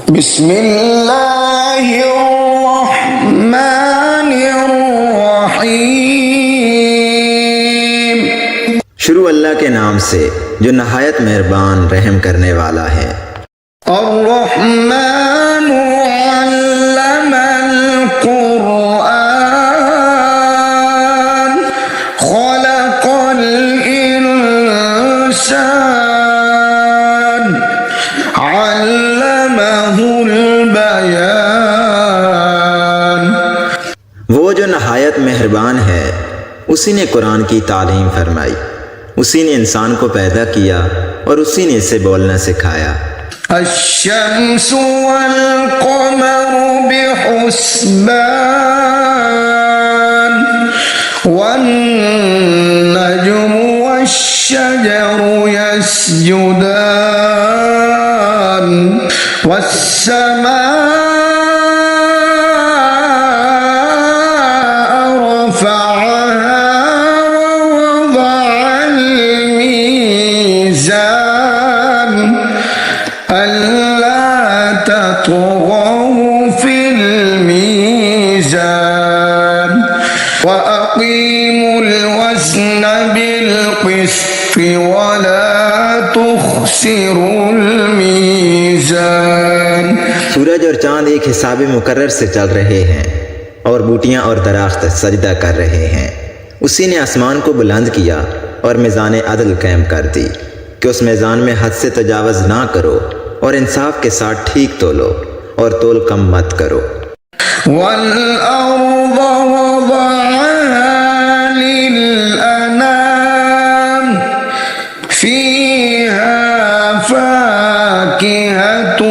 बिस्मिल्लाहिर्रहमानिर्रहीम। शुरू अल्लाह के नाम से जो नहायत मेहरबान रहम करने वाला है। अर्रहमानु अल्लमल कुरआन खलक़ल इंसान अल्लमहुल बयान। वो जो नहायत मेहरबान है उसी ने कुरान की तालीम फरमाई, उसी ने इंसान को पैदा किया और उसी ने इसे बोलना सिखाया। अश्शम्सु वल क़मरु बिहुस्बान वन्नजुमु वश्शजरु यस्जुदान वस्समाअ रफ़अहा ववضعल मीज़ान अल्ला तत्गौ फिल मीज़ान वअक़ीमुल वज़्न बिल क़िस्ति वला तुख़्सिरुल मीज़ान। सूरज और चांद एक हिसाब मुकर्रर से चल रहे हैं और बूटियां और दरख्त सजदा कर रहे हैं। उसी ने आसमान को बुलंद किया और मीज़ान अदल कायम कर दी कि उस मीज़ान में हद से तजावज़ ना करो और इंसाफ के साथ ठीक तोलो और तोल कम मत करो। वल अर्ज़ वज़अहा लिल अनाम फ़ीहा फ़ाकिहतुन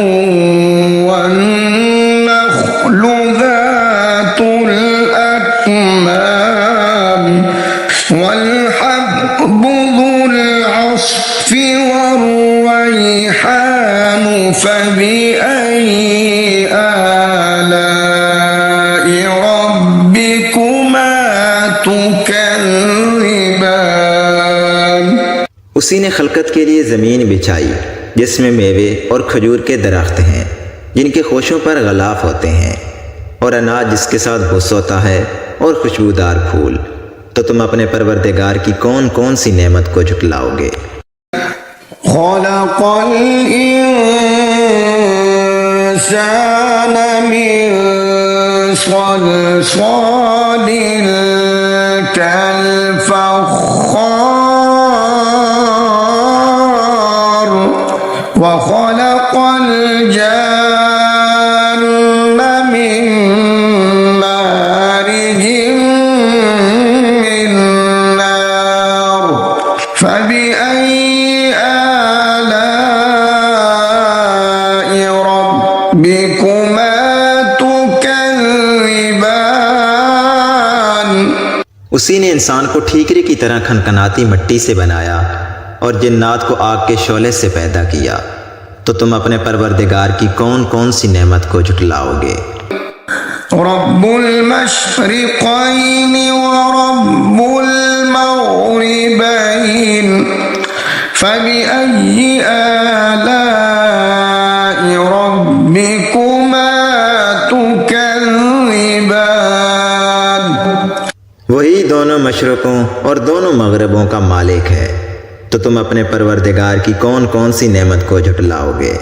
वन्नख़्लु ज़ातुल अक्माम वल्हब्बु ज़ुल अस्फ़ि वर्रैहान फ़बिअय्यि आलाइ रब्बिकुमा तुकज़्ज़िबान। उसी ने खलकत के लिए ज़मीन बिछाई जिसमें मेवे और खजूर के दरख्त हैं जिनके खोशों पर गलाफ होते हैं, और अनाज जिसके साथ भुस होता है और खुशबूदार फूल। तो तुम अपने परवरदिगार की कौन कौन सी नेमत को झुटलाओगे। खलक़ल इंसान मिन सलसालिन कल-फ़ख़्ख़ार व खलक़ल जन्न मिन मारिजिन मिन नार फ़बिअय्यि आलाइ रब्बिकुमा तुकज़्ज़िबान। उसी ने इंसान को ठीकरे की तरह खनखनाती मिट्टी से बनाया और जिन्नात को आग के शोले से पैदा किया। तो तुम अपने परवरदिगार की कौन कौन सी नेमत को झुटलाओगे। रब्बुल मशरिक़ैनि व रब्बुल मग़रिबैन फ़बिअय्यि आलाइ रब्बिकुमा तुकज़्ज़िबान। वही दोनों मशरक़ों और दोनों मग़रिबों का मालिक है। तो तुम अपने परवरदिगार की कौन कौन सी नेमत को झुटलाओगे।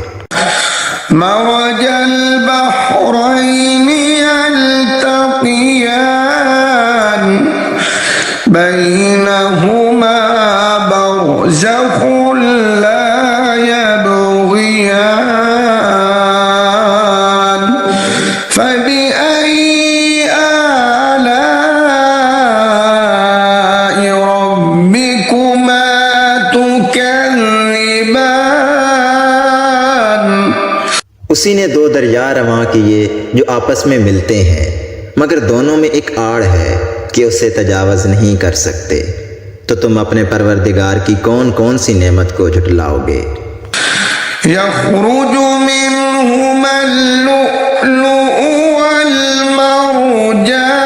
मरजल बहरैनि यल्तक़ियान बैनहुमा बरज़ख़ुन ला यबग़ियान फ़बिअय्यि आलाइ रब्बिकुमा तुकज़्ज़िबान। उसी ने दो दरिया रवां किए जो आपस में मिलते हैं, मगर दोनों में एक आड़ है कि उसे तजावज़ नहीं कर सकते। तो तुम अपने परवरदिगार की कौन कौन सी नेमत को झुटलाओगे। यख़्रुजु मिन्हुमल लुअ्लुअु वल मरजान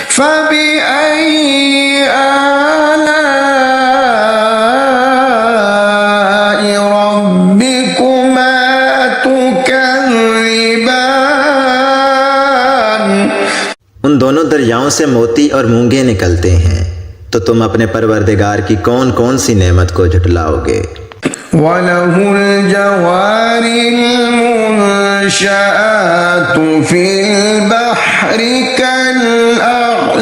फ़बिअय्यि आलाइ रब्बिकुमा تكذبان उन दोनों दरियाओं से मोती और मूंगे निकलते हैं, तो तुम अपने परवरदिगार की कौन कौन सी नेमत को झुटलाओगे। وله الجوار المنشآت في البحر كالأعلام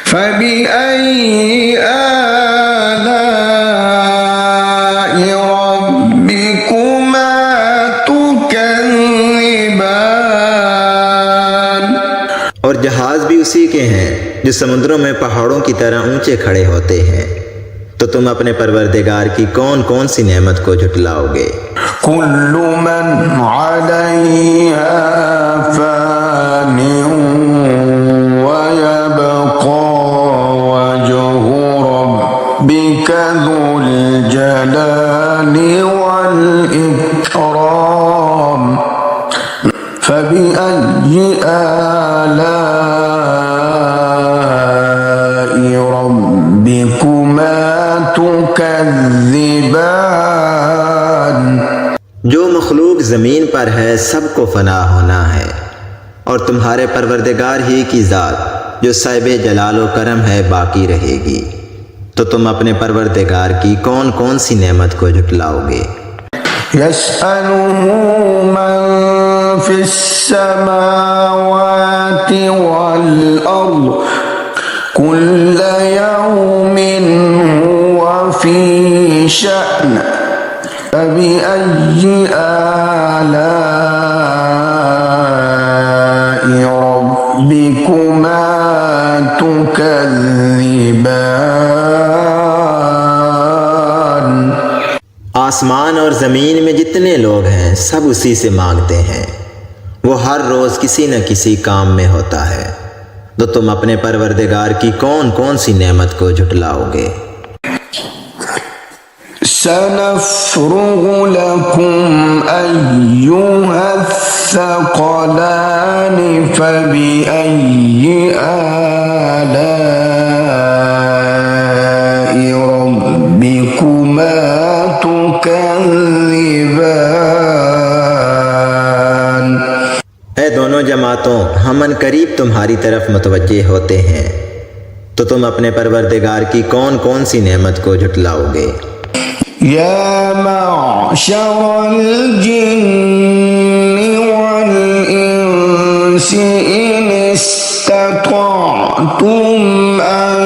فبأي آلاء ربكما تكذبان। और जहाज भी उसी के हैं जो समुद्रों में पहाड़ों की तरह ऊंचे खड़े होते हैं, तो तुम अपने परवरदिगार की कौन कौन सी नेमत को झुटलाओगे। كل من عليها فان ويبقى وجه ربك ذو الجلال والإكرام فبأي آلاء ربكما تكذبان। जो मखलूक ज़मीन पर है सबको फना होना है, और तुम्हारे परवरदिगार ही की ज़ात जो साहिब जलाल व करम है बाकी रहेगी, तो तुम अपने परवरदिगार की कौन कौन सी नेमत को झुटलाओगे। يسأله من في السماوات والأرض كل يوم هو في شأن فبأي آلاء ربكما تكذبان। आसमान और ज़मीन में जितने लोग हैं सब उसी से मांगते हैं, वो हर रोज़ किसी न किसी काम में होता है, तो तुम अपने परवरदिगार की कौन कौन सी नेमत को झुटलाओगे। سنفرغ لكم أيها الثقلان فبأي آلاء ربكما تكذبان। ऐ दोनों जमातों, हम करीब तुम्हारी तरफ मुतवज्जे होते हैं, तो तुम अपने परवरदिगार की कौन कौन सी नेमत को झुटलाओगे। يا معشر الجن والإنس إن استطعتم أن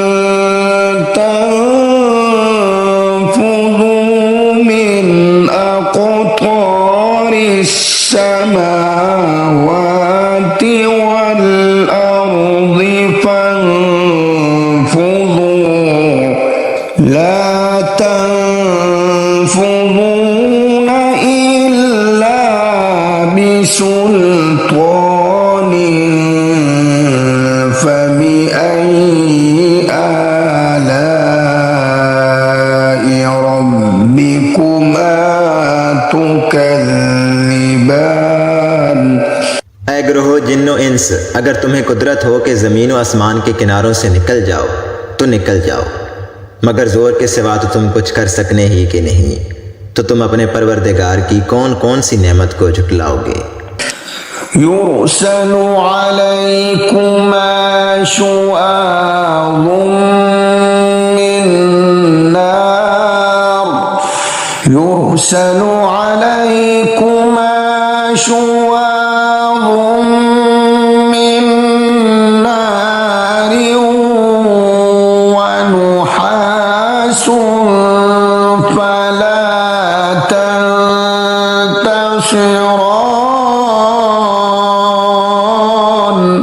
تنفذوا من أقطار السماوات والأرض فانفذوا لا تنفذون إلا بسلطان فبأي آلاء ربكما تكذبان। ऐ ग्रोह जिन्नो इंस, अगर तुम्हें कुदरत हो कि ज़मीन व आसमान के किनारों से निकल जाओ तो निकल जाओ, मगर ज़ोर के सिवा तो तुम कुछ कर सकने ही कि नहीं, तो तुम अपने परवरदिगार की कौन कौन सी नेमत को झुटलाओगे। يرسل عليكما شواظ من نار يرسل عليكما شواظ من نار ونحاس فلا تنتصران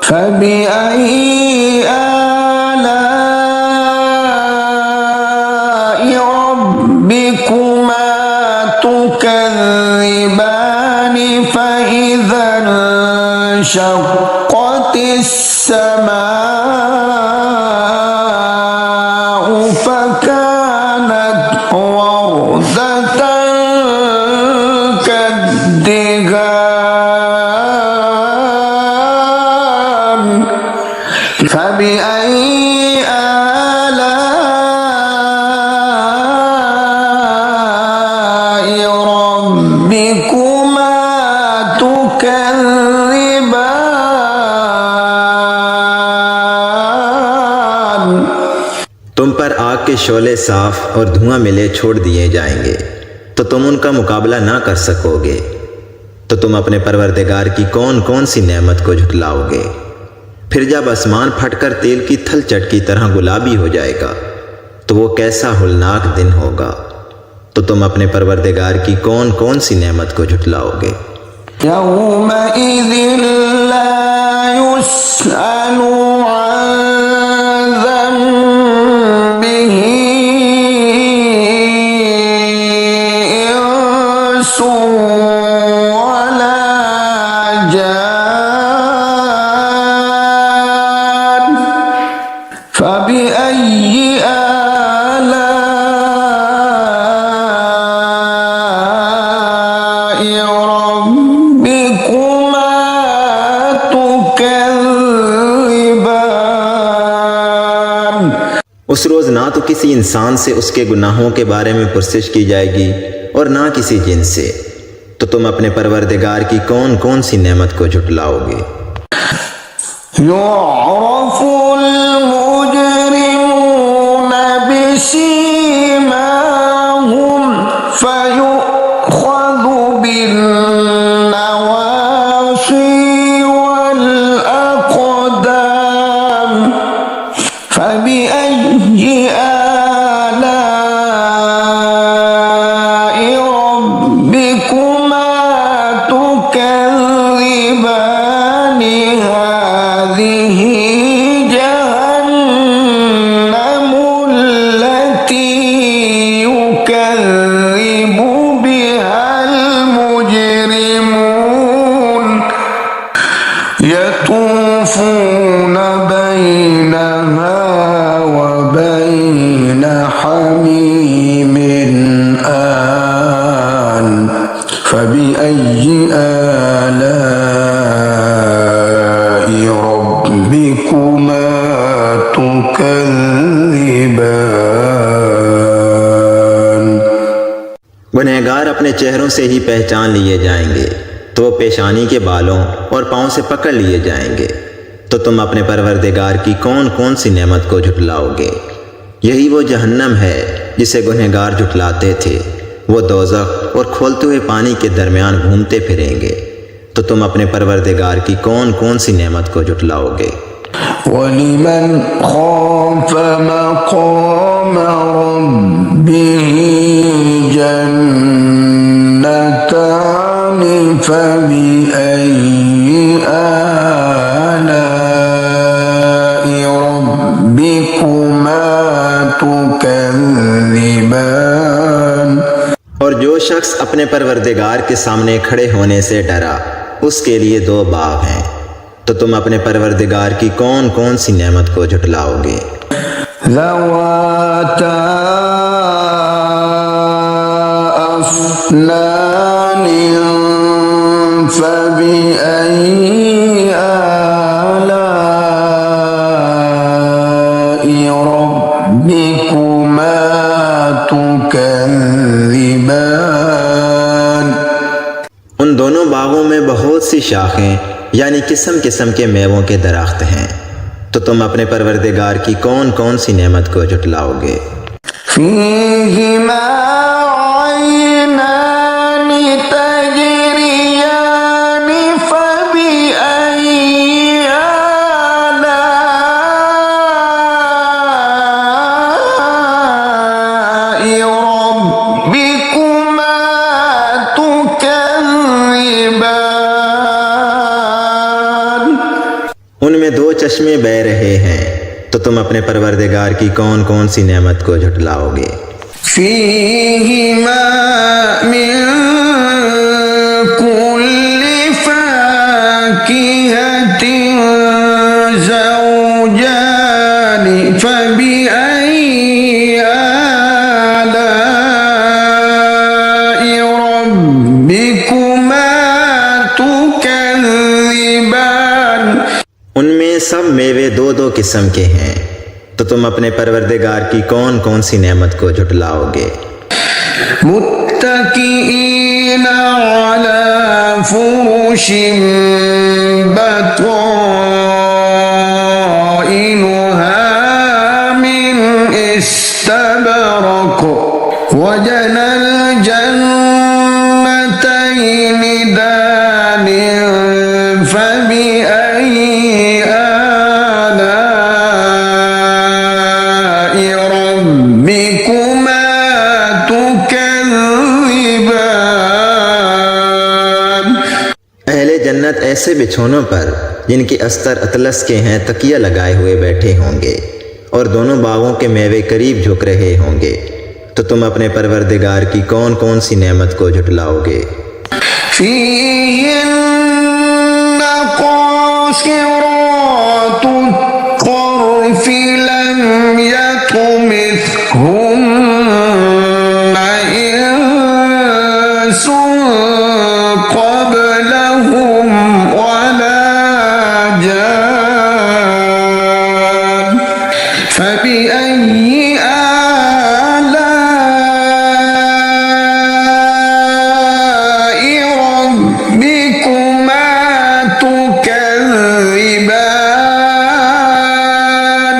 فبأي آلاء ربكما تكذبان فإذا انشقت السماء فكانت وردة كالدهان فبأي آلاء आग के शोले साफ और धुआं मिले छोड़ दिए जाएंगे तो तुम उनका मुकाबला ना कर सकोगे। तो तुम अपने परवरदिगार की कौन कौन सी नेमत को झुटलाओगे। फिर जब आसमान फटकर तेल की थलचट की तरह गुलाबी हो जाएगा तो वो कैसा होलनाक दिन होगा। तो तुम अपने परवरदिगार की कौन कौन सी नेमत को झुटलाओगे। यौमइज़िन ला युस्अलु अन ज़ंबिही इंसुन वला जान फबिअय्यि उस रोज़ ना तो किसी इंसान से उसके गुनाहों के बारे में पुरसिश की जाएगी और ना किसी जिन से। तो तुम अपने परवरदिगार की कौन कौन सी नेमत को झुटलाओगे। युअरफुल मुजरिमून बिसीमाहुम फयुख़ज़ु बिन्नवासी वल अक़दाम फबिअय्यि आलाइ रब्बिकुमा तुकज़्ज़िबान हाज़िही जहन्नमुल्लती युकज़्ज़िबु बिहल मुजरिमून यतूफ़ून बैनहा वबैन हमीमिन आन फबिअय्यि आलाइ रब्बिकुमा तुकज़्ज़िबान। गुनहगार अपने चेहरों से ही पहचान लिए जाएंगे तो वो पेशानी के बालों और पाँव से पकड़ लिए जाएंगे। तो तुम अपने परवरदिगार की कौन कौन सी नेमत को झुटलाओगे। यही वो जहन्नम है जिसे गुनहगार झुटलाते थे। वो दोज़ख और खोलते हुए पानी के दरमियान घूमते फिरेंगे। तो तुम अपने परवरदिगार की कौन कौन सी नेमत को झुटलाओगे। वलिमन खाफ़ मक़ाम रब्बिही जन्नतान फबिअय्यि आलाइ रब्बिकुमा तुकज़्ज़िबान। और जो शख्स अपने परवरदिगार के सामने खड़े होने से डरा उसके लिए दो बाग हैं। तो तुम अपने परवरदिगार की कौन कौन सी नेमत को झुटलाओगे। ज़वाता अफ़नान फबिअय्यि आलाइ रब्बिकुमा तुकज़्ज़िबान। उन दोनों बागों में बहुत सी शाखें यानी किस्म किस्म के मेवों के दरख्त हैं। तो तुम अपने परवरदिगार की कौन कौन सी नेमत को झुटलाओगे। फ़ीहिमा ऐनान तजरियान फबिअय्यि आलाइ रब्बिकुमा तुकज़्ज़िबान। उनमें दो चश्मे बह रहे हैं। तो तुम अपने परवरदिगार की कौन कौन सी नेमत को झुटलाओगे। फ़ीहिमा मिन कुल्लि फ़ाकिहतिन ज़ौजान फबिअय्यि आलाइ रब्बिकुमा तुकज़्ज़िबान। उनमें सब मेवे दो दो किस्म के हैं। तो तुम अपने परवरदिगार की कौन कौन सी नेमत को झुटलाओगे। मुत्तकीईन अला फुरुशिन बताइनुहा मिन इस्ता الجنتين دان فبأي آلاء ربكما تكذبان। अहले जन्नत ऐसे बिछौनों पर जिनकी अस्तर अतलस के हैं तकिया लगाए हुए बैठे होंगे और दोनों बागों के मेवे करीब झुक रहे होंगे, तो तुम अपने परवरदिगार की कौन कौन सी नेमत को झुटलाओगे। فيهن قاصرات الطرف لم يطمثهن إنس قبلهم ولا جان فبأي آلاء ربكما تكذبان।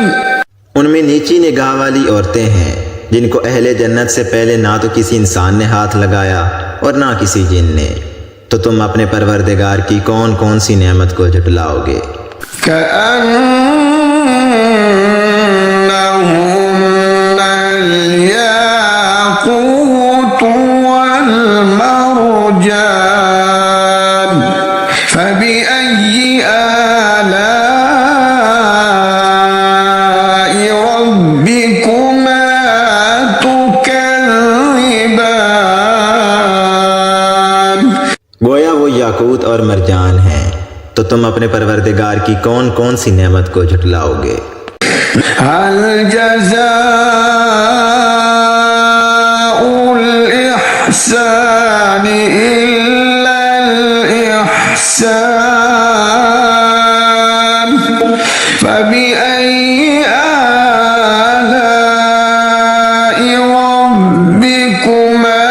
उनमें नीची निगाह वाली औरतें हैं जिनको अहले जन्नत से पहले ना तो किसी इंसान ने हाथ लगाया और ना किसी जिन ने, तो तुम अपने परवरदिगार की कौन कौन सी नेमत को झुटलाओगे। كأنهن الياقوت والمرجان فبأي آلاء ربكما تكذبان। गोया वो याकूत और मरजान हैं, तो तुम अपने परवरदिगार की कौन कौन सी नेमत को झुटलाओगे। هل جزاء الإحسان إلا الإحسان فبأي آلاء ربكما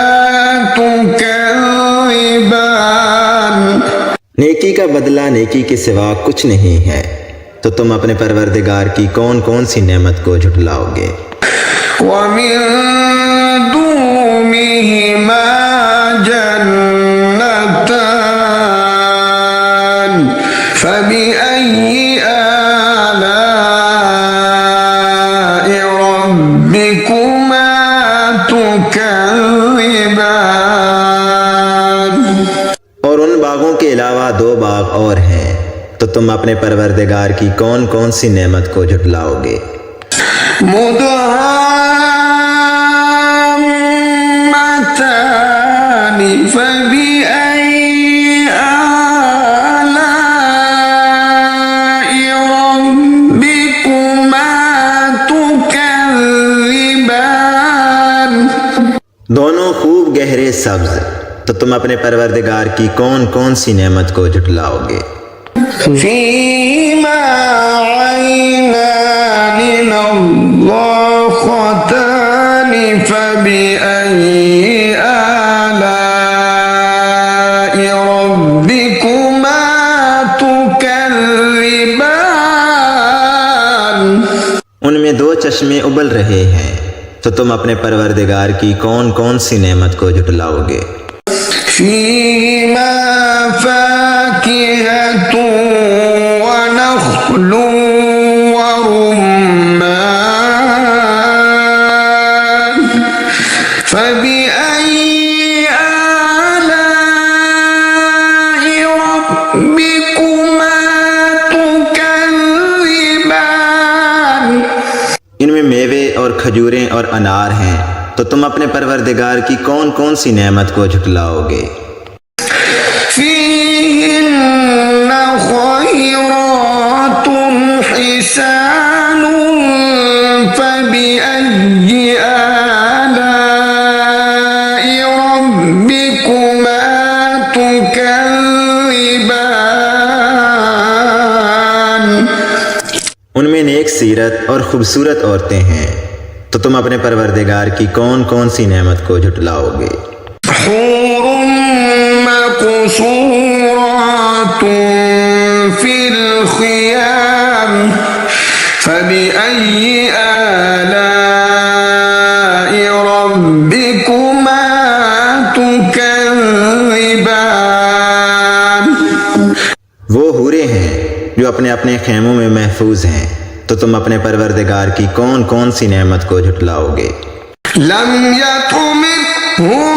تكذبان। नेकी का बदला नेकी के सिवा कुछ नहीं है, तो तुम अपने परवरदिगार की कौन कौन सी नेमत को झुटलाओगे। ومن دونهما جنتان فبأي آلاء ربكما تكذبان। और उन बागों के अलावा दो बाग और हैं, तो तुम अपने परवरदिगार की कौन कौन सी नेमत को झुटलाओगे। مدهامتان فبأي آلاء ربكما تكذبان। दोनों खूब गहरे सब्ज, तो तुम अपने परवरदिगार की कौन कौन सी नेमत को झुटलाओगे। فيهما عينان نضاختان فبأي آلاء ربكما تكذبان। उनमें दो चश्मे उबल रहे हैं, तो तुम अपने परवरदिगार की कौन कौन सी नेमत को झुटलाओगे। فيهما فاكهة ونخل ورمان فبأي آلاء ربكما تكذبان। इनमें मेवे और खजूरें और अनार हैं, तो तुम अपने परवरदिगार की कौन कौन सी नेमत को झुटलाओगे। فيهن خيرات حسان فبأي آلاء ربكما تكذبان। उनमें नेक सीरत और खूबसूरत औरतें हैं, तो तुम अपने परवरदिगार की कौन कौन सी नेमत को झुटलाओगे। حور مقصورات في الخيام فبأي آلاء ربكما अपने अपने खेमों में महफूज हैं, तो तुम अपने परवरदिगार की कौन कौन सी नेमत को झुटलाओगे। लम यतमिथुन्ना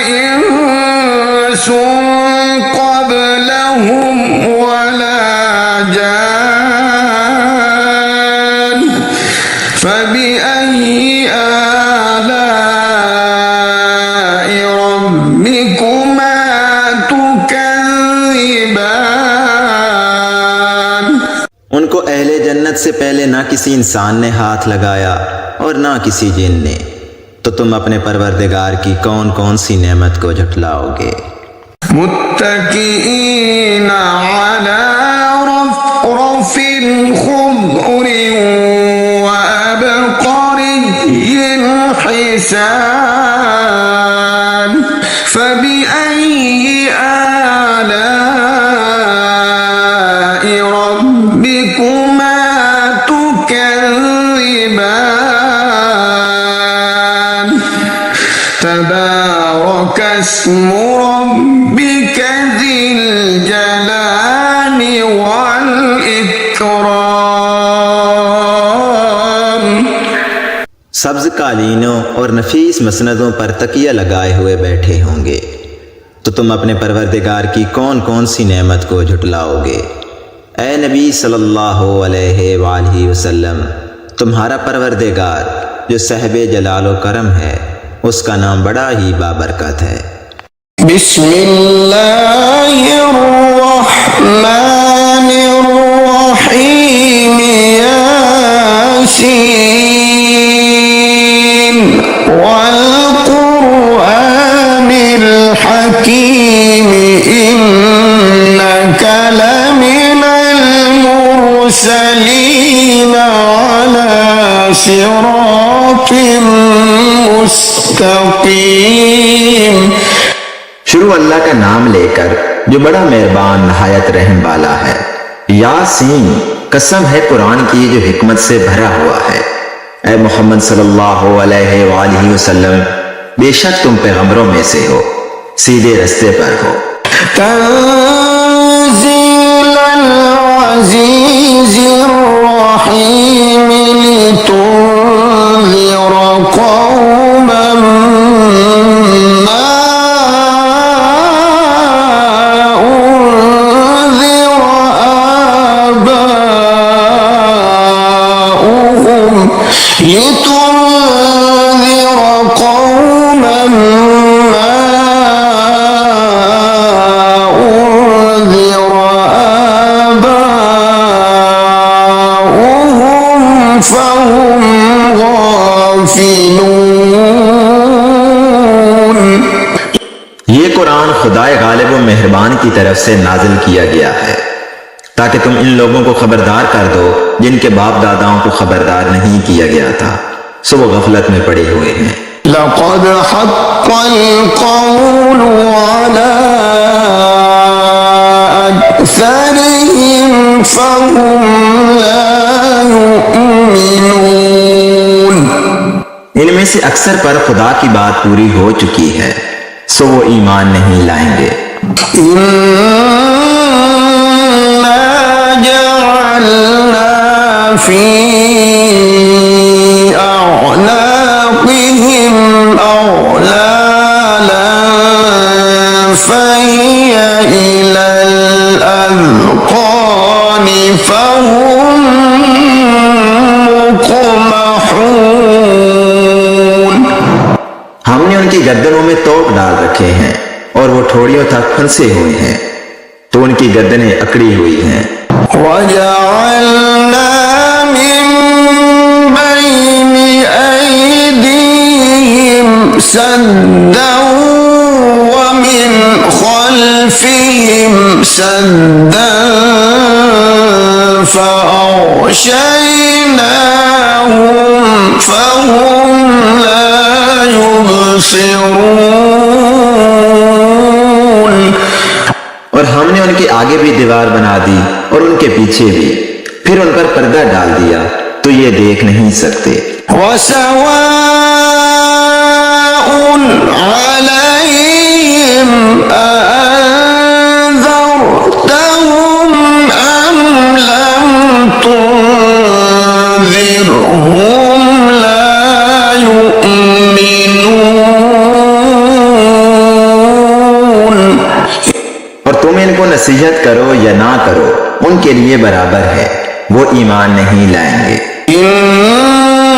इंसुन क़ब्लहुम वला जान फबिअय्यि आलाइ रब्बिकुमा तुकज़्ज़िबान। उनको अहले जन्नत से पहले ना किसी इंसान ने हाथ लगाया और ना किसी जिन ने, तो तुम अपने परवरदिगार की कौन कौन सी नेमत को झुटलाओगे। मुत्तकीईना अला रफ़रफ़िन ख़ुद्रिन व अबक़रिय्यिन हिसान फबिअय्यि आलाइ रब्बिकुमा तुकज़्ज़िबान तबारक अस्मु रब्बिक ज़िल जलाली वल इकराम। सब्ज कालीनों और नफीस मसनदों पर तकिया लगाए हुए बैठे होंगे, तो तुम अपने परवरदिगार की कौन कौन सी नेमत को झुटलाओगे। ए नबी सल्लल्लाहु अलैहि वसल्लम, तुम्हारा परवरदिगार जो साहिबे जलाल व करम है, उसका नाम बड़ा ही बाबरकत है। बिस्मिल्लाहिर्रहमानिर्रहीम यासीन वल क़ुरआनिल हकीम इन्नका लमिनल मुरसलीन अला सिरातिम मुस्तक़ीम। शुरू अल्लाह का नाम लेकर जो बड़ा मेहरबान नहायत रहम वाला है। यासीन, कसम है कुरान की जो हिकमत से भरा हुआ है। ए मोहम्मद सल्लल्लाहु अलैहि वसल्लम, बेशक तुम पैगंबरों में से हो, सीधे रास्ते पर हो। तंज़ीलल अज़ीज़िर रहीम लितुन्ज़िर क़ौमन मा उन्ज़िर आबाउहुम लितुन्ज़िर क़ौमन मा उन्ज़िर आबाउहुम फहुम गाफ़िलून। ये कुरान खुदाए गालिब व मेहरबान की तरफ से नाजिल किया गया है, ताकि तुम इन लोगों को खबरदार कर दो जिनके बाप दादाओं को खबरदार नहीं किया गया था, सो वो गफलत में पड़े हुए हैं। लक़द हक़्क़ल क़ौलु अला अक्सरिहिम फ़हुम ला युमिनून। इनमें से अक्सर पर खुदा की बात पूरी हो चुकी है, सो वो ईमान नहीं लाएंगे। इन्ना जअलना फी अअनाक़िहिम अग़लालन फ़हिय इलल अज़क़ानि फ़हुम मुक़महून। हमने उनकी गर्दनों में तोप डाल रखे हैं और वो ठोड़ियों तक फंसे हुए हैं, तो उनकी गर्दनें अकड़ी हुई हैं। वजअलना मिन बैनि ऐदीहिम सद्दन व मिन खल्फिहिम सद्दन फअग़शयनाहुम फहुम ला युबसिरून। और हमने उनके आगे भी दीवार बना दी और उनके पीछे भी, फिर उन पर पर्दा डाल दिया, तो ये देख नहीं सकते। वसवाउन अलैहिम अअन्ज़रतहुम नसीहत करो या ना करो उनके लिए बराबर है, वो ईमान नहीं लाएंगे। इन्नमा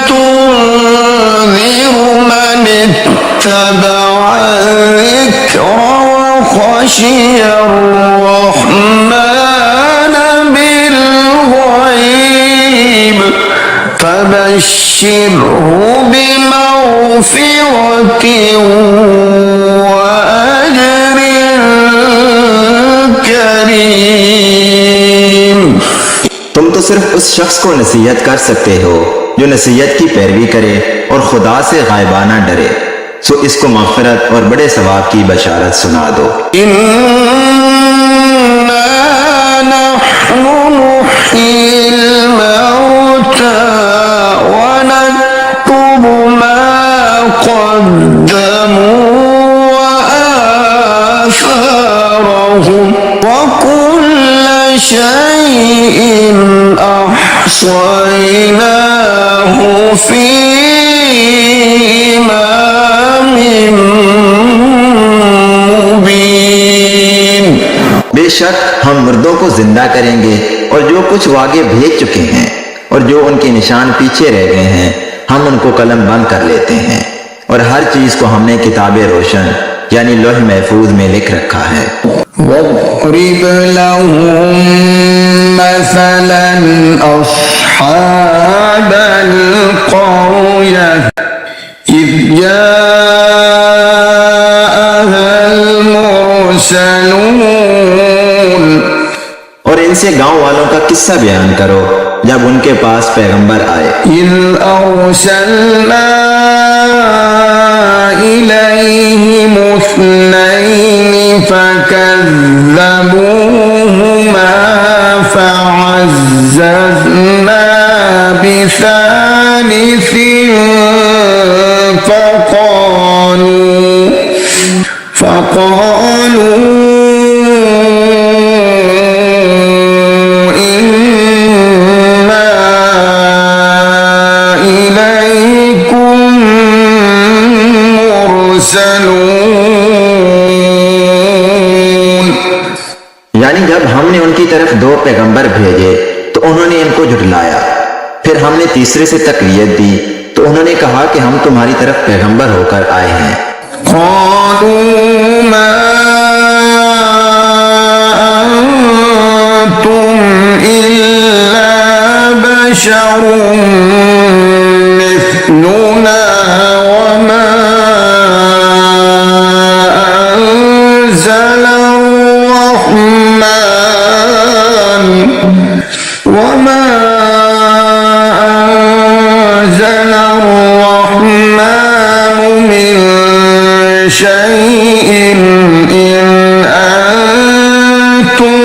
तुन्ज़िरु मन इत्तबअ ज़िक्र व ख़शिया अर्रहमान बिलग़ैब फबश्शिरहु बिमग़फ़िरतिन व अज्रिन करीम। तुम तो सिर्फ उस शख्स को नसीहत कर सकते हो जो नसीहत की पैरवी करे और खुदा से गायबाना डरे, सो इसको मग़फ़िरत और बड़े सवाब की बशारत सुना दो। इन्ना नहनु नुह्यिल मौता व नक्तुबु मा क़द्दमू व आसारहुम व कुल्ल शैइन अहसयनाहु फी इमामिन मुबीन। बेशक हम मुर्दों को जिंदा करेंगे और जो कुछ वो आगे भेज चुके हैं और जो उनके निशान पीछे रह गए हैं हम उनको कलम बंद कर लेते हैं और हर चीज को हमने किताबे रोशन यानी लौह महफूज में लिख रखा है। واضرب لهم مثلا أصحاب القرية إذ جاءها المرسلون। और इनसे गांव वालों का किस्सा बयान करो जब उनके पास पैगंबर आए। إذ أرسلنا إليهم اثنين فكذبوهما فعززنا بثالث فقالوا إنا إليكم مرسلون। यानी जब हमने उनकी तरफ दो पैगंबर भेजे तो उन्होंने इनको झुठलाया, फिर हमने तीसरे से तकरीयत दी तो उन्होंने कहा कि हम तुम्हारी तरफ पैगंबर होकर आए हैं। قالوا ما أنتم إلا بشر مثلنا وما أنزل الرحمن من شيء إن أنتم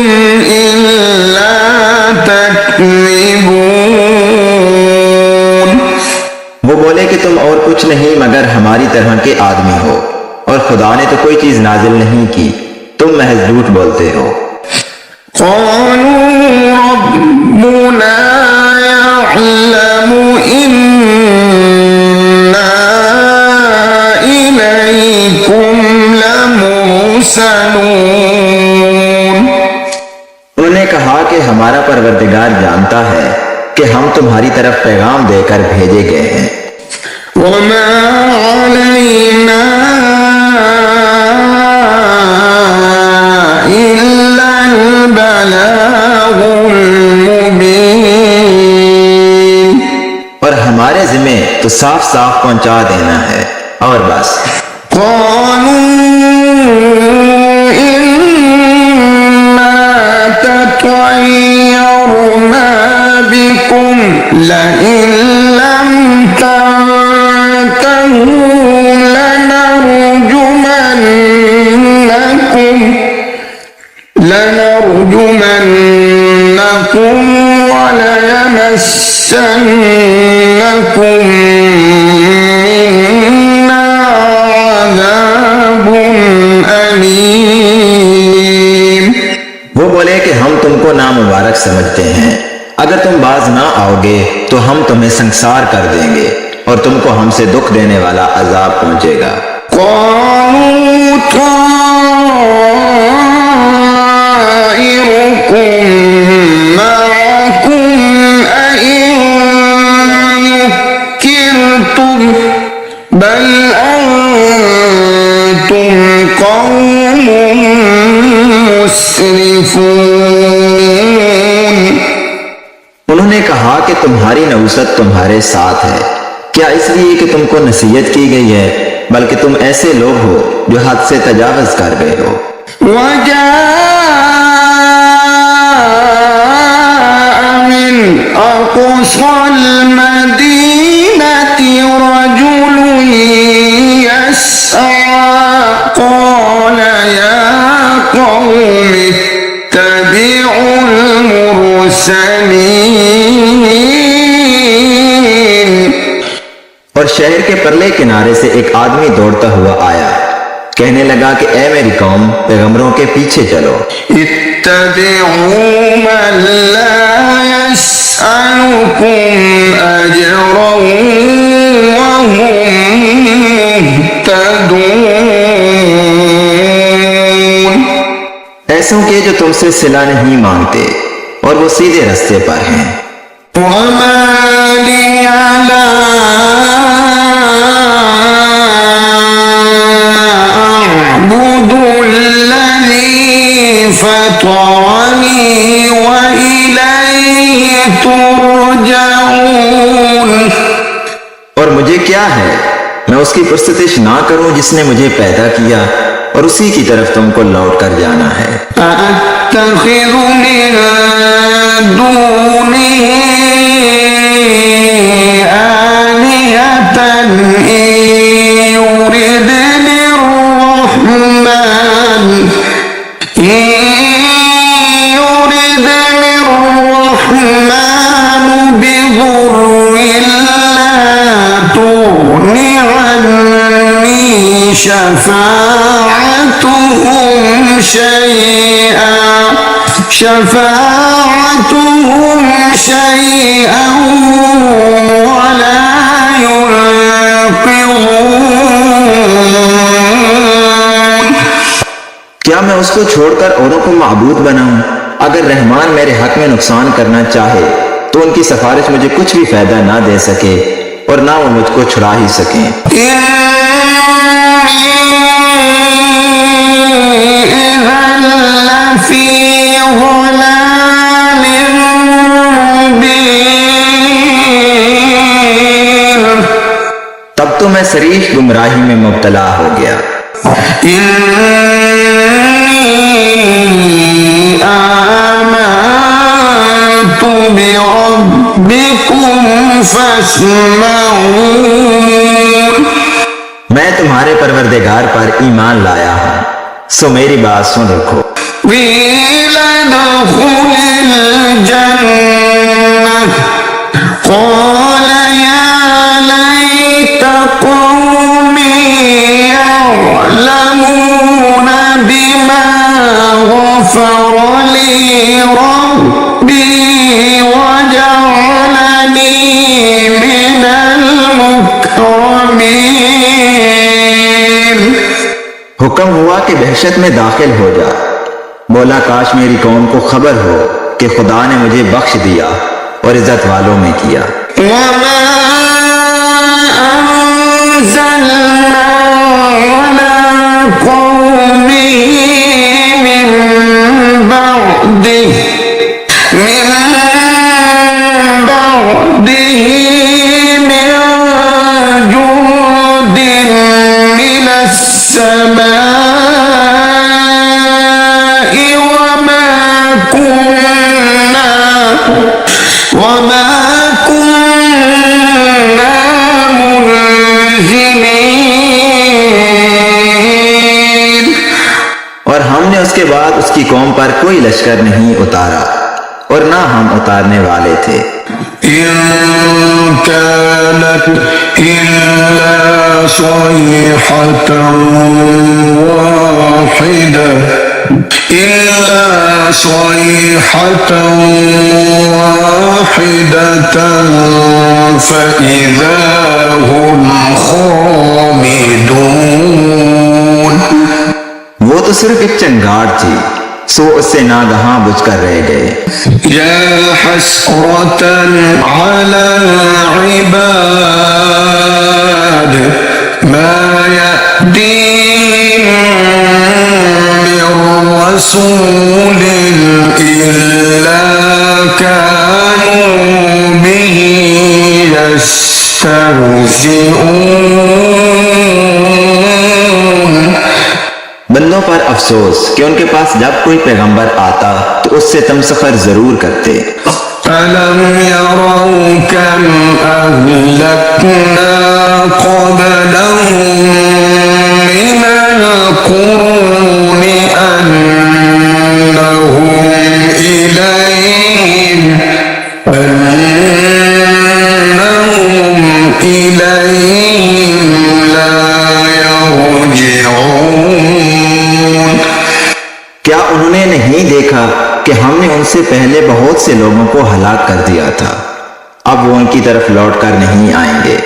إلا تكذبون। वो बोले कि तुम और कुछ नहीं मगर हमारी तरह के आदमी हो और खुदा ने तो कोई चीज नाजिल नहीं की, तुम महज झूठ बोलते हो। قالوا ربنا يعلم إنا إليكم لمرسلون। उन्होंने कहा कि हमारा परवरदिगार जानता है कि हम तुम्हारी तरफ पैगाम देकर भेजे गए हैं। وما علينا إلا البلاغ المبين। और हमारे जिम्मे तो साफ साफ पहुंचा देना है और बस। قالوا إنا تطيرنا بكم لئن لم تنتهوا لنرجمنكم وليمسنكم منا عذاب أليم। वो बोले कि हम तुमको नामुबारक समझते हैं, अगर तुम बाज ना आओगे तो हम तुम्हें संसार कर देंगे और तुमको हमसे दुख देने वाला अजाब पहुंचेगा। قالوا طائركم معكم أئن ذكرتم بل أنتم قوم مسرفون। उन्होंने कहा कि तुम्हारी नौसत तुम्हारे साथ है, क्या इसलिए कि तुमको नसीहत की गई है, बल्कि तुम ऐसे लोग हो जो हद से तजावज कर गए हो। وجاء من أقصى المدينة رجل يسعى قال يا قوم اتبعوا المرسلين। और शहर के परले किनारे से एक आदमी दौड़ता हुआ आया, कहने लगा कि ए मेरी कौम, पैगंबरों के पीछे चलो। इत्तबिऊ मन ला यसअलुकुम अजरन वहुम मुहतदून। ऐसों के जो तुमसे सिला नहीं मांगते और वो सीधे रास्ते पर हैं। वमा लिया ला फतरनी व इलैहि तुरजऊन। और मुझे क्या है, मैं उसकी प्रस्तुतिश ना करूं जिसने मुझे पैदा किया, और उसी की तरफ तुमको लौट कर जाना है। अत्तखिज़ु मिन दूनिही आलिहतन युरिदनि अर्रहमान बिदुर्रिन ला तुग़नि अन्नी शफ़ाअतुहुम शैअन वला युनक़िज़ून। क्या मैं उसको छोड़कर औरों को माबूद बनाऊं? अगर रहमान मेरे हक में नुकसान करना चाहे तो उनकी सिफारिश मुझे कुछ भी फायदा ना दे सके और ना वो मुझको छुड़ा ही सके। तब तो मैं सरीह गुमराही में मुब्तला हो गया। आमनतु बिरब्बिकुम फस्मऊन। मैं तुम्हारे परवरदिगार पर ईमान लाया हूँ, सो मेरी बात सुन रखो। वीलदखुलिल जन्नह क़ाल या लैत क़ौमी यअलमून बिमा गफ़र ली रब्बी वजअलनी मिनल मुकरमीन। हुक्म हुआ कि दहशत में दाखिल हो जा। बोला काश मेरी कौम को खबर हो कि खुदा ने मुझे बख्श दिया और इज्जत वालों में किया। वमा अंज़लना अला क़ौमिही मिन बअदिही मिन जुंदिन मिनस समाई वमा कुन्ना मुनज़िलीन। और हमने उसके बाद उसकी कौम पर कोई लश्कर नहीं उतारा और ना हम उतारने वाले थे। इन कानत इल्ला सयहतन वाहिदा इल्ला सयहतन वाहिदतन फइज़ा हुम खामिदून। वो तो सिर्फ सिर्फ एक चंगाड़ थी, सो उससे नागहां बुझकर रह गए। या हसरतन अलल इबाद मा यअतीहिम मिर रसूलिन इल्ला कानू बिही यस्तहज़िऊन। बंदों पर अफसोस कि उनके पास जब कोई पैगंबर आता तो उससे तमसखर जरूर करते। अलम यरौ कम अहलकना क़ब्लहुम मिनल क़ुरूनि अन्नहुम इलैहिम ला यरजिऊन। क्या उन्होंने नहीं देखा कि हमने उनसे पहले बहुत से लोगों को हलाक कर दिया था, अब वो उनकी तरफ लौट कर नहीं आएंगे।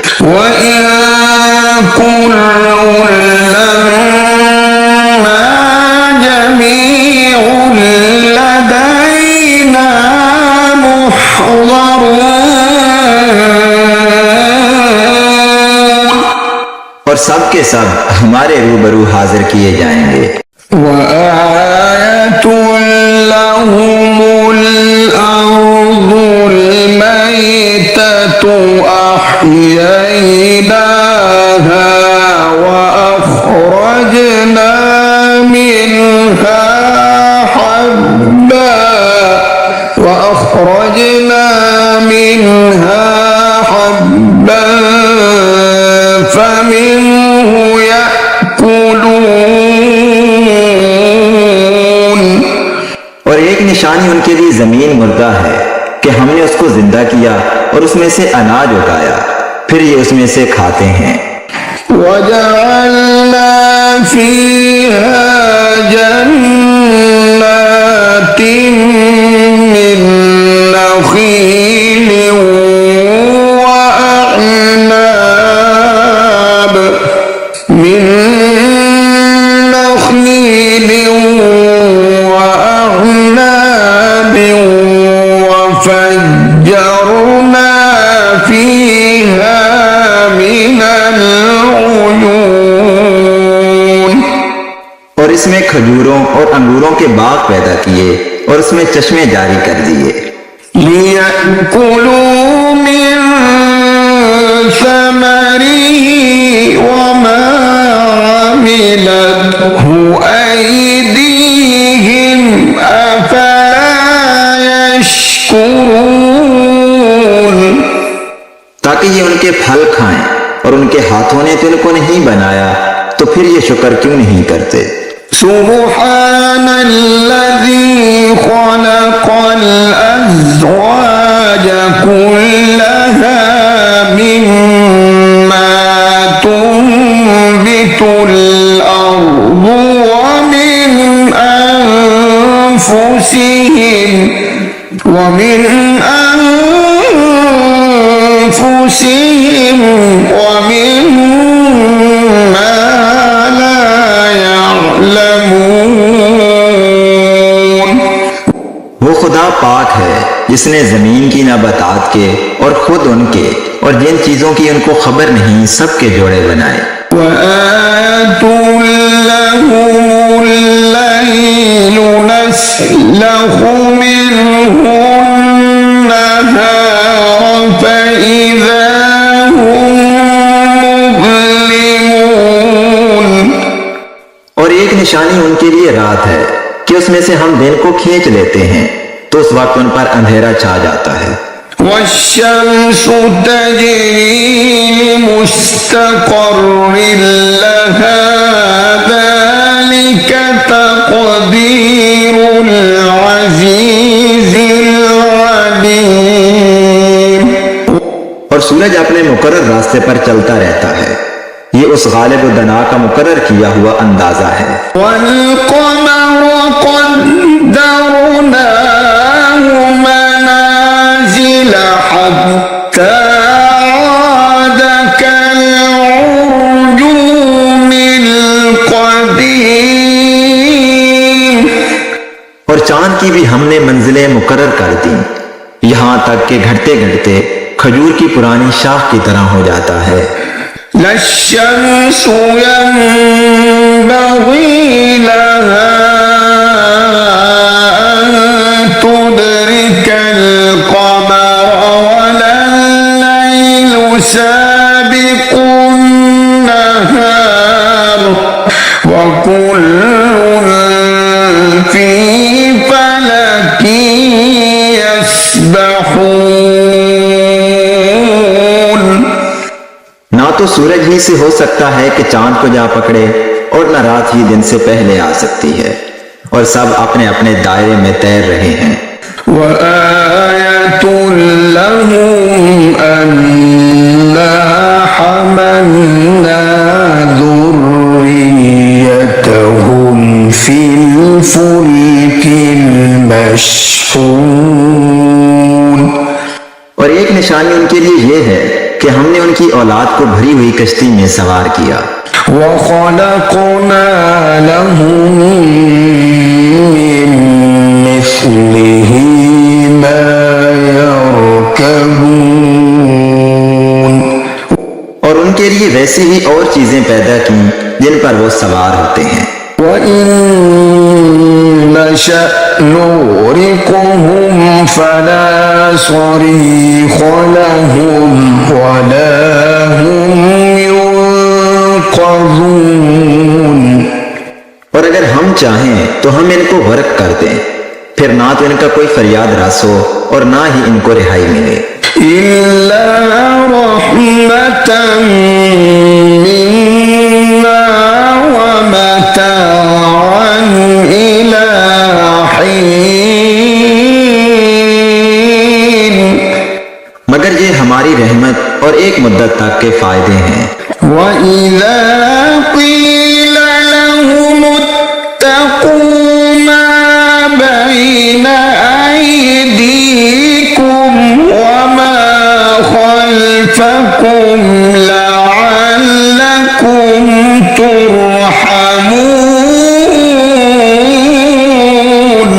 और सब के सब हमारे रूबरू हाजिर किए जाएंगे। वआयतुल लहुमुल अर्दुल मैततु अह्यैनाहा वअख़रजना मिन्हा हब्बन फमिन्हु यअकुलून। और एक निशानी उनके लिए जमीन मुर्दा है कि हमने उसको जिंदा किया और उसमें से अनाज उगाया, फिर ये उसमें से खाते हैं। वजअलना फीहा जन्नातिन मिन नख़ीलिन वअअनाब وفجرنا فيها من العيون। और इसमें खजूरों और अंगूरों के बाग पैदा किए और उसमें चश्मे जारी कर दिए। लियअकुलू मिन समरिही वमा अमिलतहु ऐदीहिम अफला यशकुरून। ताकि ये उनके फल खाएं, और उनके हाथों ने तो इनको नहीं बनाया, तो फिर ये शुक्र क्यों नहीं करते। सुब्हानल्लज़ी खलक़ल अज़वाज कुल्लहा मिम्मा तुंबितुल अर्दु व मिन अनफुसिहिम वमिम्मा ला यअलमून। वो खुदा पाक है जिसने जमीन की नबातात के और खुद उनके और जिन चीजों की उनको खबर नहीं सबके जोड़े बनाए। वआयतुल लहुमुल लैलु नस्लखु मिन्हु النهار فإذا هم مظلمون। और एक निशानी उनके लिए रात है कि उसमें से हम दिन को खींच लेते हैं, तो उस वक्त उन पर अंधेरा छा जाता है। والشمس تجري لمستقر لها ذلك تقدير العزيز العليم। और सूरज अपने मुकर्रर रास्ते पर चलता रहता है, ये उस गालिब दना का मुकर्रर किया हुआ अंदाजा है। والقمر قدرناه منازل حتى عاد كالعرجون القديم। चांद की भी हमने मंजिलें मुकर्रर कर दी, यहाँ तक कि घटते घटते खजूर की पुरानी शाख की तरह हो जाता है। लश्शम्सु यंबग़ी लहा अन तुदरिकल क़मर वल्लैलु साबिक़ुन नहार वकुल्लुन फी फलकिन यस्बहून। ना तो सूरज ही से हो सकता है कि चांद को जा पकड़े और न रात ही दिन से पहले आ सकती है, और सब अपने अपने दायरे में तैर रहे हैं। वआयतुन लहुम अन्ना हमलना ज़ुर्रियतहुम फिल फुल्किल मशहून। और एक निशानी उनके लिए ये है कि हमने उनकी औलाद को भरी हुई कश्ती में सवार किया। वख़लक़ना लहुम मिन मिस्लिही मा यरकबून। और उनके लिए वैसी ही और चीजें पैदा की जिन पर वो सवार होते हैं। वइन नशअ नुग़रिक़हुम फला सरीख़ लहुम वला हुम युनक़ज़ून। और अगर हम चाहें तो हम इनको गर्क कर दें, फिर ना तो इनका कोई फरियाद रस हो और ना ही इनको रिहाई मिले। इल्ला रहमतन मिन्ना व मताअन इला हीन। मगर ये हमारी रहमत और एक मुद्दत तक के फायदे हैं। वइज़ा क़ील लहुम इत्तक़ू मा बैन अयदीकुम व मा खल्फकुम लअल्लकुम तुरहमून।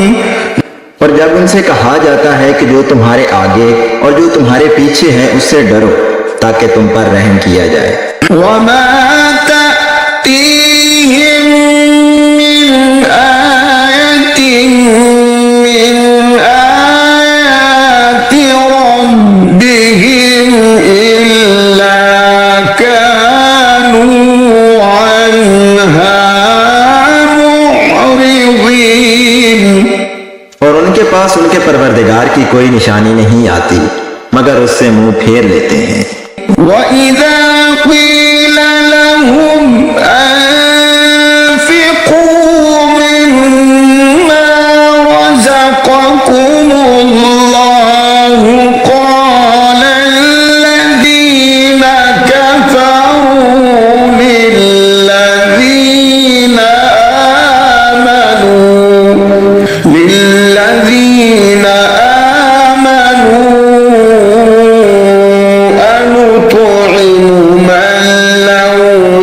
और जब उनसे कहा जाता है कि जो तुम्हारे आगे और जो तुम्हारे पीछे है उससे डरो ताकि तुम पर रहम किया जाए। वमा तअतीहिम मिन आयतिन मिन आयाति रब्बिहिम इल्ला कानू अन्हा मुअरिज़ीन। और उनके पास उनके परवरदिगार की कोई निशानी नहीं आती मगर उससे मुंह फेर लेते हैं। वइज़ा क़ील लहुम अन्फ़िक़ू मिम्मा रज़क़कुमुल्लाहु क़ाल الذीन कफ़रू लिल्लज़ीन आमनू अनुत'िमु मन लौ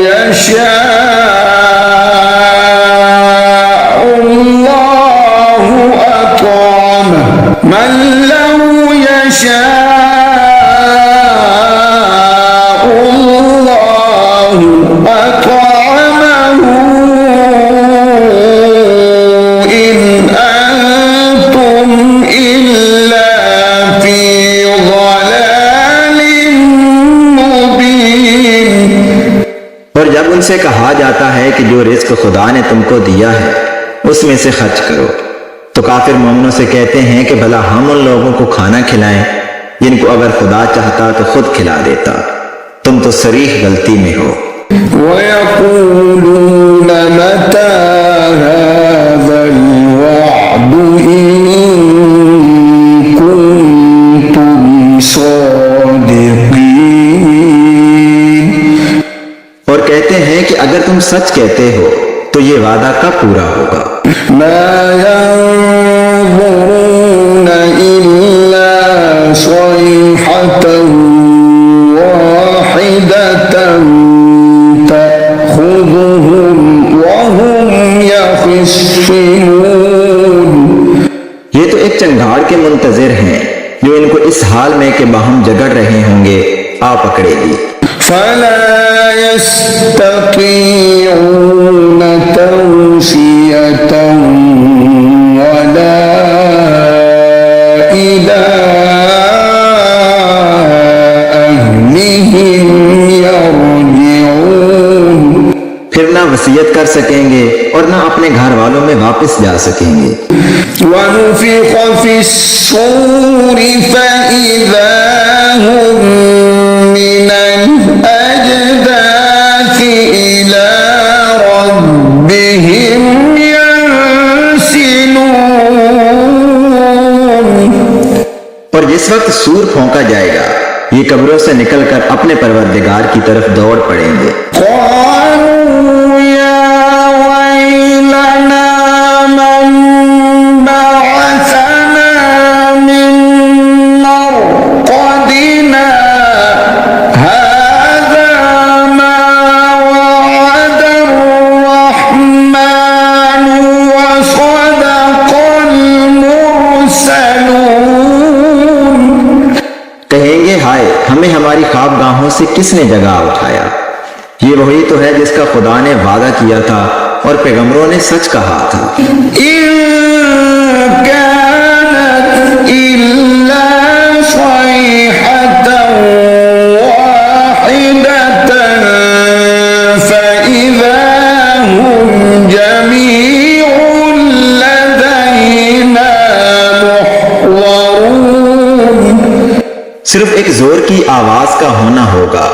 यशाअल्लाहु अत'अमहु मन लौ यशाअल्लाहु अत'अमहु इन अंतुम इल्ला फी ज़लालिम मुबीन। और जब उनसे कहा जाता है कि जो रिज्क खुदा ने तुमको दिया है उसमें से खर्च करो, तो काफिर मोमिनों से कहते हैं कि भला हम उन लोगों को खाना खिलाएं जिनको अगर खुदा चाहता तो खुद खिला देता, तुम तो सरीह गलती में हो। वयक़ूलून मता हाज़ल वअदु इन कुन्तुम सादिक़ीन। और कहते हैं कि अगर तुम सच कहते हो तो ये वादा कब पूरा होगा। मा यंज़ुरून इल्ला सयहतन वाहिदतन तअख़ुज़ुहुम वहुम यख़िस्सिमून। चंगाड़ के मुंतजिर हैं जो इनको इस हाल में कि बाहम जगड़ रहे होंगे आ पकड़ेगी। فلا يستطيعون توصية ولا إلى أهلهم يرجعون। फिर ना वसीयत कर सकेंगे और ना अपने घर वालों में वापस जा सकेंगे। ونفخ في الصور فإذا هم من الأجداث إلى ربهم ينسلون। और जिस वक्त सूर फूंका जाएगा ये कब्रों से निकलकर अपने परवरदिगार की तरफ दौड़ पड़ेंगे। قالوا يا ويلنا من بعثنا من مرقدنا هذا ما وعد الرحمن وصدق المرسلون। कहेंगे हाय हमें हमारी ख्वाबगाहों से किसने जगा उठाया। ये वही तो है जिसका खुदा ने वादा किया था और पैगंबरों ने सच कहा था। إن كانت إلا صيحة واحدة فإذا هم جميع لدينا محضرون। सिर्फ एक जोर की आवाज का होना होगा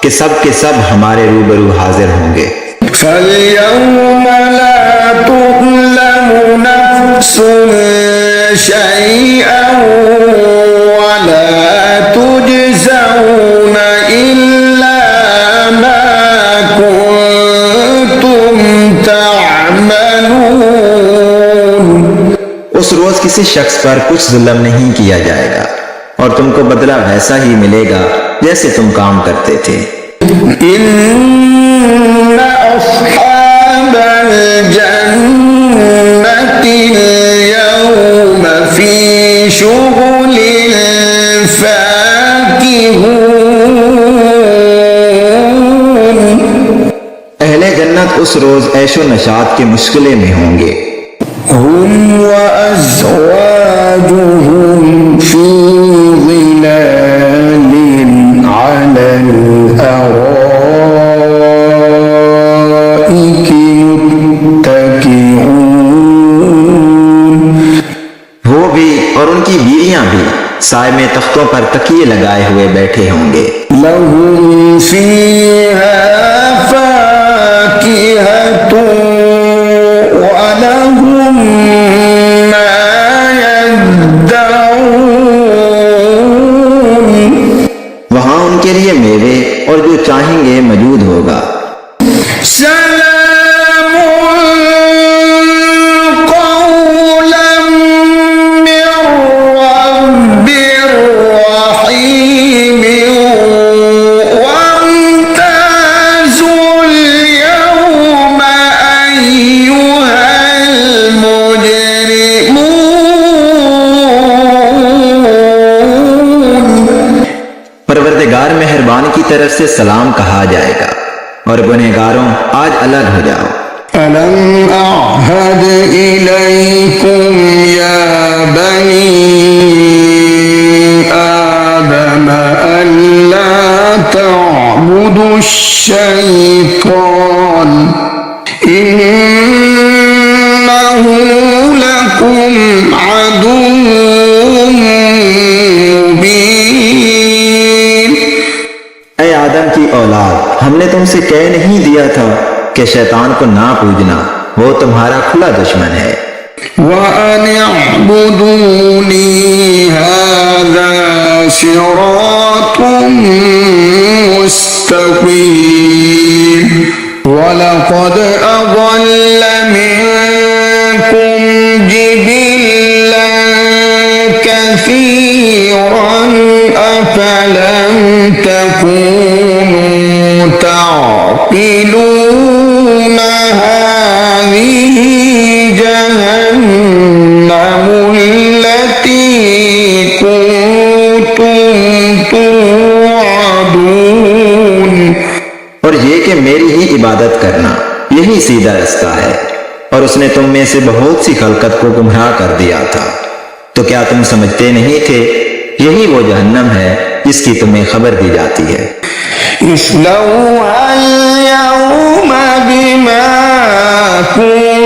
कि सब के सब हमारे रूबरू हाजिर होंगे। فاليوم لا تظلم نفس شيئا ولا تجزون إلا ما كنتم تعملون। उस रोज किसी शख्स पर कुछ जुल्म नहीं किया जाएगा और तुमको बदला वैसा ही मिलेगा जैसे तुम काम करते थे। إن أصحاب الجنة اليوم في شغل فاكهون। अहले जन्नत उस रोज ऐशो नशात के मुश्किले में होंगे। هم وأزواجهم في ظلال على الأرائك متكئون। वो भी और उनकी बीवियां भी साय में तख्तों पर तकिए लगाए हुए बैठे होंगे। لهم فيها فاكهة ولهم ما يدعون। वहां उनके लिए मेवे और जो चाहेंगे मौजूद होगा। سلام قولا من رب رحيم وامتازوا اليوم أيها المجرمون। परवरदिगार मेहरबान की तरफ से सलाम कहा जाएगा और गुनहगारों आज अलग हो जाओ। ألم أعهد إليكم يا بني آدم ألا تعبدوا الشيطان إنه لكم عدو مبين। ऐ आदम की औलाद हमने तुमसे कह नहीं दिया था कि शैतान को ना पूजना, वो तुम्हारा खुला दुश्मन है। وأن اعبدوني هذا صراط مستقيم ولقد أضل منكم جبلا كثيرا أفلم تكونوا تعقلون هذه جهنم التي इबादत करना, यही सीधा रास्ता है। और उसने तुम में से बहुत सी खलकत को गुमराह कर दिया था। तो क्या तुम समझते नहीं थे? यही वो जहन्नम है जिसकी तुम्हें खबर दी जाती है। इस्लौहा अल-यौम बिमा कुंतुम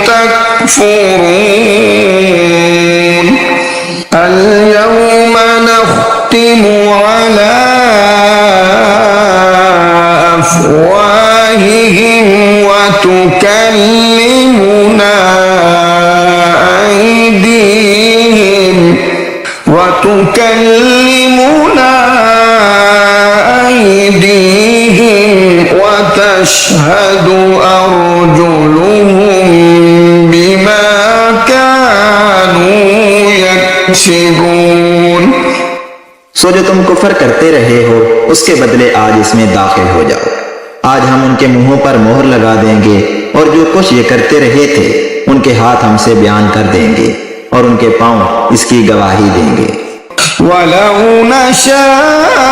तकफुरून अल-यौम नख्तिमु अला अफ़वाहिहिम व तुकल्लिमुना أيديهم وتشهد أرجلهم بما كانوا يكسبون। सो जो तुम कुफर करते रहे हो उसके बदले आज इसमें दाखिल हो जाओ। आज हम उनके मुंहों पर मोहर लगा देंगे और जो कुछ ये करते रहे थे उनके हाथ हमसे बयान कर देंगे और उनके पांव इसकी गवाही देंगे। वलौ नशाअ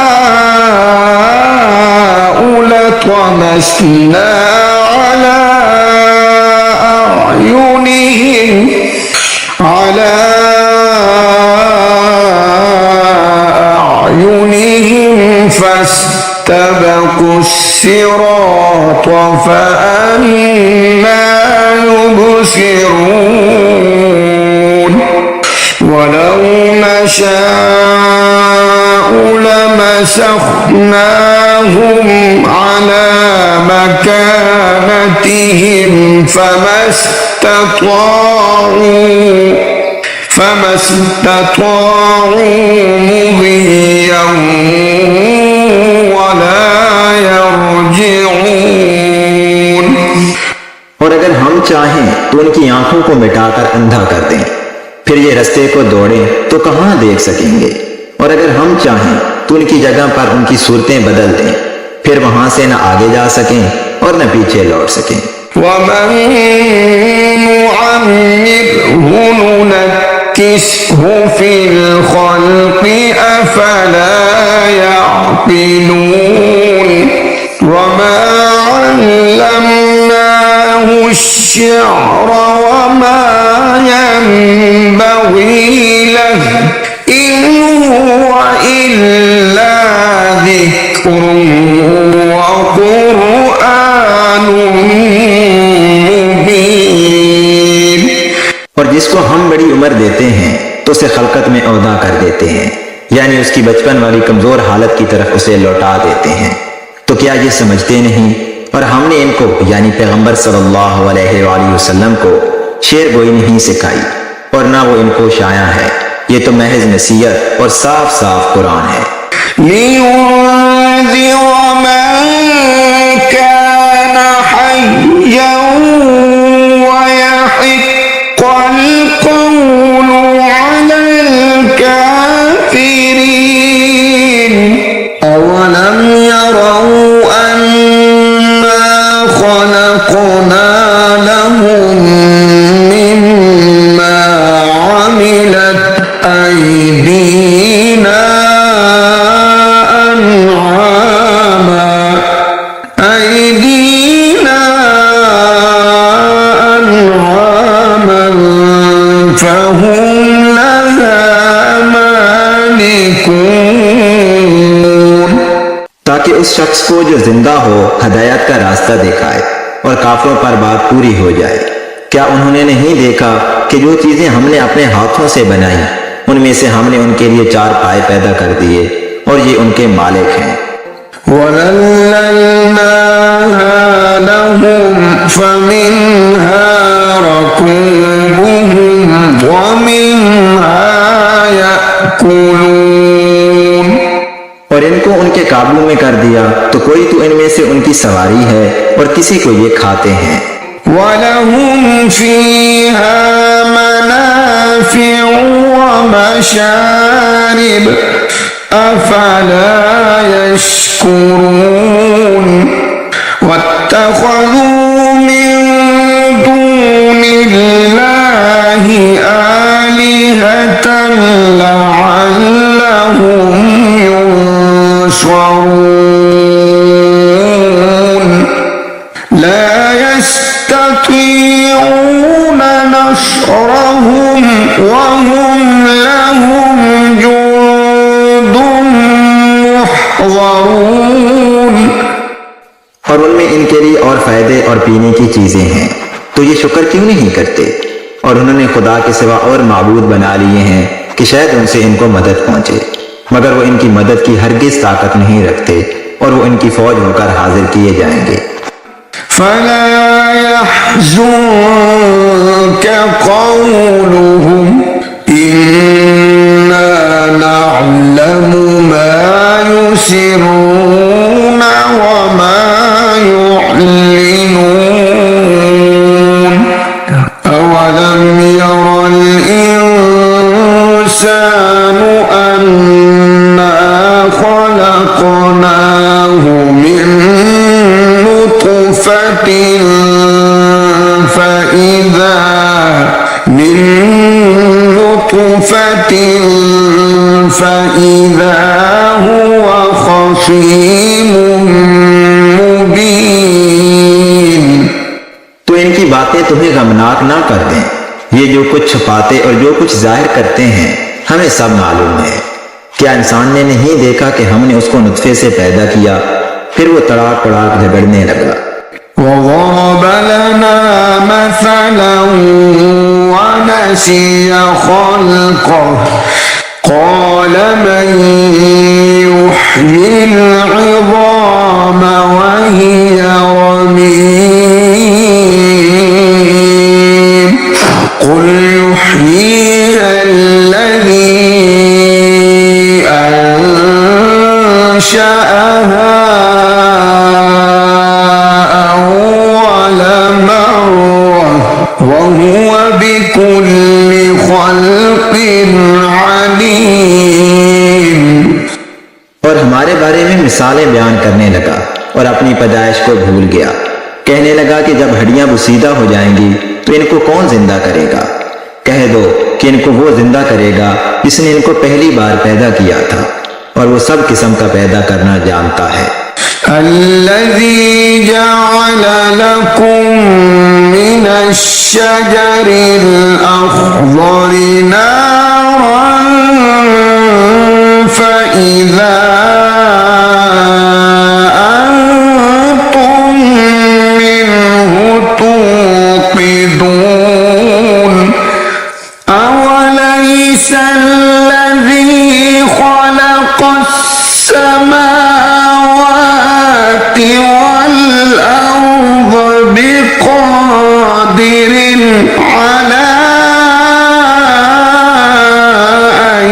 लतमस्ना अला अयुनिहिम फस्तबक़ु الصراط فأنى يبصرون ولو نشاء لمسخناهم على مكانتهم فما استطاعوا مضيا ولا يرجعون। और अगर हम चाहें तो उनकी आंखों को मिटाकर अंधा कर दें, फिर ये रास्ते को दौड़ें तो कहां देख सकेंगे। और अगर हम चाहें तो उनकी जगह पर उनकी सूरतें बदल दें, फिर वहां से न आगे जा सकें और न पीछे लौट सकें। वमन नुअम्मिरहु नुनक्किसहु फिल खल्क़ि अफला यअक़िलून वमा अल्लमनाहु अश्शिअर वमा यंबग़ी लहु इन हुव इल्ला ज़िक्रुन व क़ुरआनुन मुबीन। और जिसको हम बड़ी उम्र देते हैं तो उसे खलकत में औदा कर देते हैं, यानी उसकी बचपन वाली कमजोर हालत की तरफ उसे लौटा देते हैं। तो क्या ये समझते नहीं? और हमने इनको यानी पैगंबर सल्लल्लाहु अलैहि वसल्लम को शेर गोई नहीं सिखाई और ना वो इनको शाया है। ये तो महज नसीहत और साफ साफ कुरान है। लियुन्ज़िर मन कान हय्यन व यहिक़्क़ल क़ौलु अलल काफ़िरीन अवलम यरौ अन्ना खलक़ना लहुम मिम्मा अमिलत أيدينا أنعاما فهم لها مالكون। ताकि उस शख्स को जो जिंदा हो हदायत का रास्ता दिखाए और काफिरों पर बात पूरी हो जाए। क्या उन्होंने नहीं देखा कि जो चीजें हमने अपने हाथों से बनाई उनमें से हमने उनके लिए 4 पाए पैदा कर दिए और ये उनके मालिक हैं। وَذَلَّلْنَاهَا لَهُمْ فَمِنْهَا رَكُوبُهُمْ وَمِنْهَا يَأْكُلُونَ। और इनको उनके काबू में कर दिया तो कोई तो इनमें से उनकी सवारी है और किसी को ये खाते हैं। وَلَهُمْ فِيهَا مَنَافِعُ وَمَشَارِبُ أَفَلَا يَشْكُرُونَ وَاتَّخَذُوا مِن دُونِ اللَّهِ آلِهَةً لَعَلَّهُمْ يُنصَرُونَ يستطيعون نصرهم وهم لهم جند محضرون। और उनमें इनके लिए और फायदे और पीने की चीजें हैं, तो ये शुक्र क्यों नहीं करते? और उन्होंने खुदा के सिवा और माबूद बना लिए हैं कि शायद उनसे इनको मदद पहुंचे, मगर वो इनकी मदद की हरगिज ताकत नहीं रखते और वो इनकी फौज होकर हाजिर किए जाएंगे। فلا يحزنك قولهم إنا نعلم ما يسرون وما يعلنون أولم ير الإنسان أنا خلقناه من نطفة فإذا هو خصيم مبين। तो इनकी बातें तुम्हें गमनाक ना कर दें। ये जो कुछ छुपाते और जो कुछ जाहिर करते हैं हमें सब मालूम है। क्या इंसान ने नहीं देखा कि हमने उसको नुत्फे से पैदा किया, फिर वो तड़ाक तड़ाक झगड़ने लगा। وضرب لنا مثلا ونسي خلقه قال من يحيي العظام وهي رميم قل يحييها الذي أنشأها وهو بكل خلق عليم। और हमारे बारे में मिसालें बयान करने लगा और अपनी पैदाइश को भूल गया। कहने लगा कि जब हड्डियां बुसीदा हो जाएंगी तो इनको कौन जिंदा करेगा? कह दो कि इनको वो जिंदा करेगा जिसने इनको पहली बार पैदा किया था, और वो सब किस्म का पैदा करना जानता है। الذي جعل لكم من الشجر الأخضر نارا فإذا أنتم منه توقدون أوليس الذي خلق السماوات والأرض بقادر على أن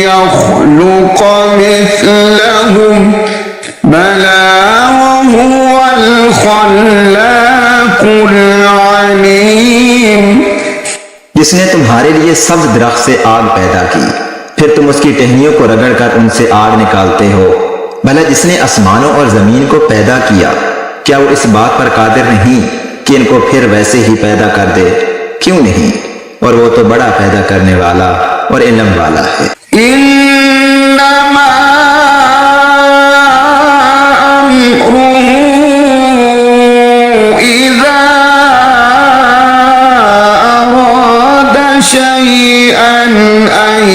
يخلق مثلهم بلى وهو الخلاق العليم। जिसने तुम्हारे लिए सब्ज दरख्त से आग पैदा की, फिर तुम उसकी टहनियों को रगड़कर उनसे आग निकालते हो। भला जिसने आसमानों और जमीन को पैदा किया, क्या वो इस बात पर कादिर नहीं कि इनको फिर वैसे ही पैदा कर दे? क्यों नहीं? और वो तो बड़ा पैदा करने वाला और इल्म वाला है। इन्नमा अम्रुहु इज़ा अरादा शैअन अन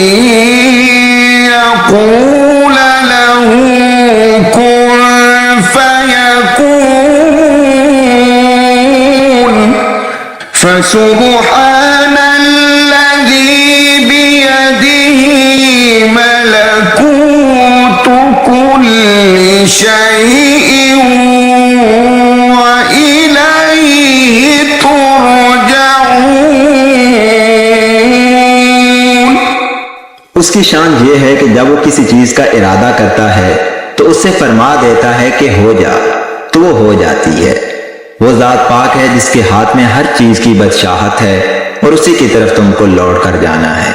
यक़ूल लहू कुन फयकून फसुब्हान الذي بيده ملكوت كل شيء وإليه ترجعون। उसकी शान ये है कि जब वो किसी चीज का इरादा करता है तो उससे फरमा देता है कि हो जा, तो वो हो जाती है। वो जात पाक है जिसके हाथ में हर चीज की बादशाहत है और उसी की तरफ तुमको लौट कर जाना है।